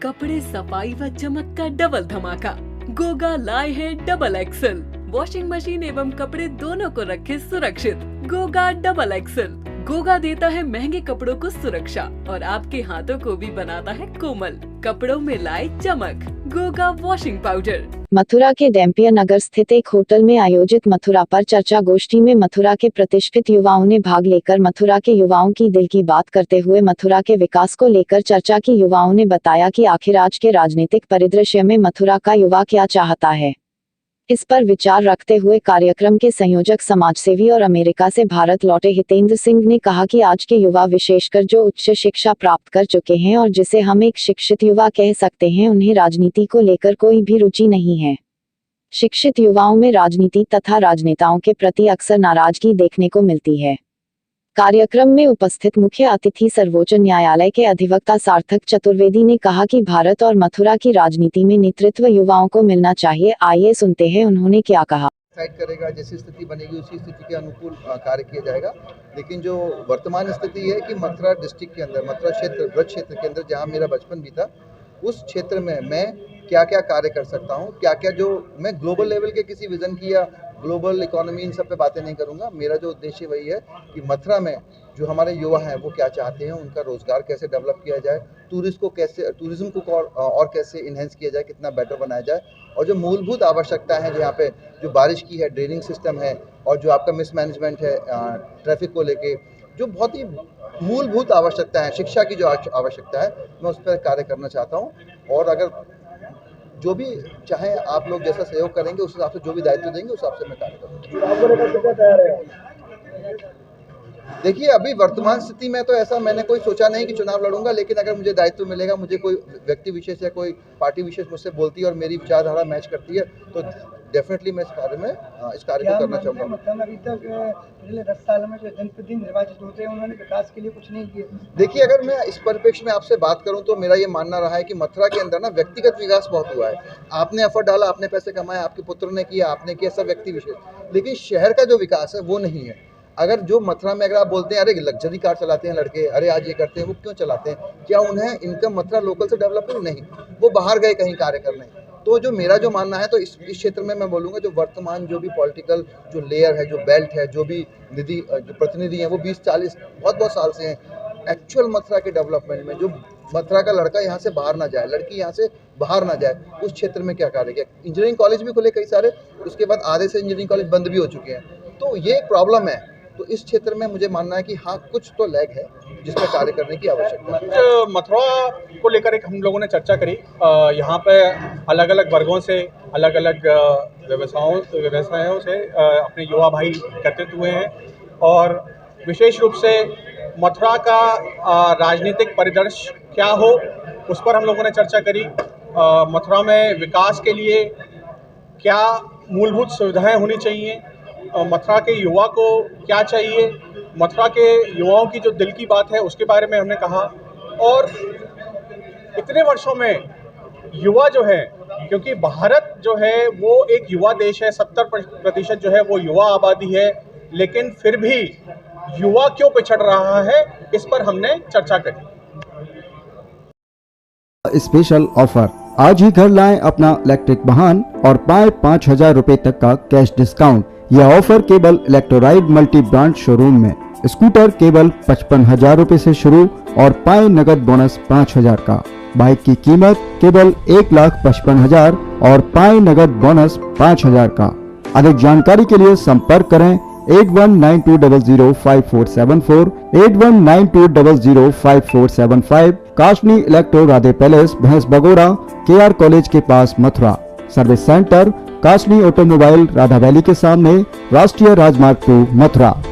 कपड़े सफाई व चमक का डबल धमाका। गोगा लाए है डबल एक्सल। वॉशिंग मशीन एवं कपड़े दोनों को रखे सुरक्षित। Goga double axle. गोगा देता है महंगे कपड़ों को सुरक्षा और आपके हाथों को भी बनाता है कोमल। कपड़ों में लाए चमक। Goga washing powder. मथुरा के डैम्पियर नगर स्थित एक होटल में आयोजित मथुरा पर चर्चा गोष्ठी में मथुरा के प्रतिष्ठित युवाओं ने भाग लेकर मथुरा के युवाओं की दिल की बात करते हुए मथुरा के विकास को लेकर चर्चा की। युवाओं ने बताया कि आखिर आज के राजनीतिक परिदृश्य में मथुरा का युवा क्या चाहता है। इस पर विचार रखते हुए कार्यक्रम के संयोजक समाजसेवी और अमेरिका से भारत लौटे हितेंद्र सिंह ने कहा कि आज के युवा विशेषकर जो उच्च शिक्षा प्राप्त कर चुके हैं और जिसे हम एक शिक्षित युवा कह सकते हैं, उन्हें राजनीति को लेकर कोई भी रुचि नहीं है। शिक्षित युवाओं में राजनीति तथा राजनेताओं के प्रति अक्सर नाराजगी देखने को मिलती है। कार्यक्रम में उपस्थित मुख्य अतिथि सर्वोच्च न्यायालय के अधिवक्ता सार्थक चतुर्वेदी ने कहा कि भारत और मथुरा की राजनीति में नेतृत्व युवाओं को मिलना चाहिए। आइए सुनते हैं उन्होंने क्या कहा। करेगा, जैसी स्थिति बनेगी उसी स्थिति के अनुकूल कार्य किया जाएगा। लेकिन जो वर्तमान स्थिति है कि मथुरा डिस्ट्रिक्ट के अंदर, मथुरा क्षेत्र, ब्रज क्षेत्र के अंदर जहाँ मेरा बचपन बीता, उस क्षेत्र में मैं क्या क्या कार्य कर सकता हूँ, क्या क्या जो मैं ग्लोबल लेवल के किसी विजन की या ग्लोबल इकोनॉमी इन सब पे बातें नहीं करूँगा। मेरा जो उद्देश्य वही है कि मथुरा में जो हमारे युवा हैं वो क्या चाहते हैं, उनका रोजगार कैसे डेवलप किया जाए, टूरिज्म को और कैसे इन्हेंस किया जाए, कितना बेटर बनाया जाए, और जो मूलभूत आवश्यकता है यहाँ पे जो बारिश की है, ड्रेनिंग सिस्टम है और जो आपका मिसमैनेजमेंट है ट्रैफिक को लेके, जो बहुत ही मूलभूत आवश्यकता है, शिक्षा की जो आवश्यकता है, मैं उस पर कार्य करना चाहता हूँ। और अगर जो भी चाहे आप लोग जैसा सहयोग करेंगे उस हिसाब से जो भी दायित्व देंगे उस हिसाब से मैं कार्य करूँगा। देखिए, अभी वर्तमान स्थिति में तो ऐसा मैंने कोई सोचा नहीं कि चुनाव लड़ूंगा, लेकिन अगर मुझे दायित्व मिलेगा, मुझे कोई व्यक्ति विशेष या कोई पार्टी विशेष मुझसे बोलती है और मेरी विचारधारा मैच करती है, तो डेफिनेटली मैं इस कार्य को करना चाहूँगा। मतलब अभी तक पिछले 10 साल में जो जनप्रतिनिधि निर्वाचित होते हैं उन्होंने विकास के लिए कुछ नहीं किया। देखिए, अगर मैं इस परिप्रेक्ष्य में आपसे बात करूं तो मेरा ये मानना रहा है कि मथुरा के अंदर ना व्यक्तिगत विकास बहुत हुआ है। आपने एफर्ट डाला, आपने पैसे कमाए, आपके पुत्र ने किया, आपने किया, सब व्यक्ति विशेष, लेकिन शहर का जो विकास है वो नहीं है। अगर जो मथुरा में अगर आप बोलते हैं अरे लग्जरी कार चलाते हैं लड़के, अरे आज ये करते हैं, वो क्यों चलाते हैं? क्या उन्हें इनकम मथुरा लोकल से डेवलप नहीं? वो बाहर गए कहीं कार्य करने। तो जो मेरा जो मानना है, तो इस क्षेत्र में मैं बोलूँगा जो वर्तमान जो भी पॉलिटिकल जो लेयर है, जो बेल्ट है, जो भी निधि जो प्रतिनिधि हैं, वो 20-40 बहुत साल से हैं। एक्चुअल मथुरा के डेवलपमेंट में जो मथुरा का लड़का यहाँ से बाहर ना जाए, लड़की यहाँ से बाहर ना जाए, उस क्षेत्र में क्या कार्य किया। इंजीनियरिंग कॉलेज भी खुले कई सारे, उसके बाद आधे से इंजीनियरिंग कॉलेज बंद भी हो चुके हैं। तो ये एक प्रॉब्लम है। तो इस क्षेत्र में मुझे मानना है कि हाँ, कुछ तो लैग है जिसमें कार्य करने की आवश्यकता है। मथुरा को लेकर एक हम लोगों ने चर्चा करी। यहाँ पे अलग अलग वर्गों से, अलग अलग व्यवसायों से अपने युवा भाई एकत्रित हुए हैं और विशेष रूप से मथुरा का राजनीतिक परिदृश्य क्या हो, उस पर हम लोगों ने चर्चा करी। मथुरा में विकास के लिए क्या मूलभूत सुविधाएं होनी चाहिए, मथुरा के युवा को क्या चाहिए, मथुरा के युवाओं की जो दिल की बात है उसके बारे में हमने कहा। और इतने वर्षों में युवा जो है, क्योंकि भारत जो है वो एक युवा देश है, 70% जो है वो युवा आबादी है, लेकिन फिर भी युवा क्यों पिछड़ रहा है, इस पर हमने चर्चा करी। स्पेशल ऑफर, आज ही घर लाएं अपना इलेक्ट्रिक वाहन और पाएं 5000 रुपए तक का कैश डिस्काउंट। यह ऑफर केवल इलेक्ट्रोराइड मल्टी ब्रांड शोरूम में। स्कूटर केवल 55,000 रुपए से शुरू और पाएं नगद बोनस 5,000 का। बाइक की कीमत केवल 1,55,000 और पाएं नगद बोनस 5,000 का। अधिक जानकारी के लिए संपर्क करें 8192005474, 8192005475, काशनी इलेक्ट्रो राधे पैलेस, भैंस बगोरा, KR कॉलेज के पास, Mathura. Service centre Kashni automobile, Radha valley के सामने, राष्ट्रीय राजमार्ग 2, मथुरा।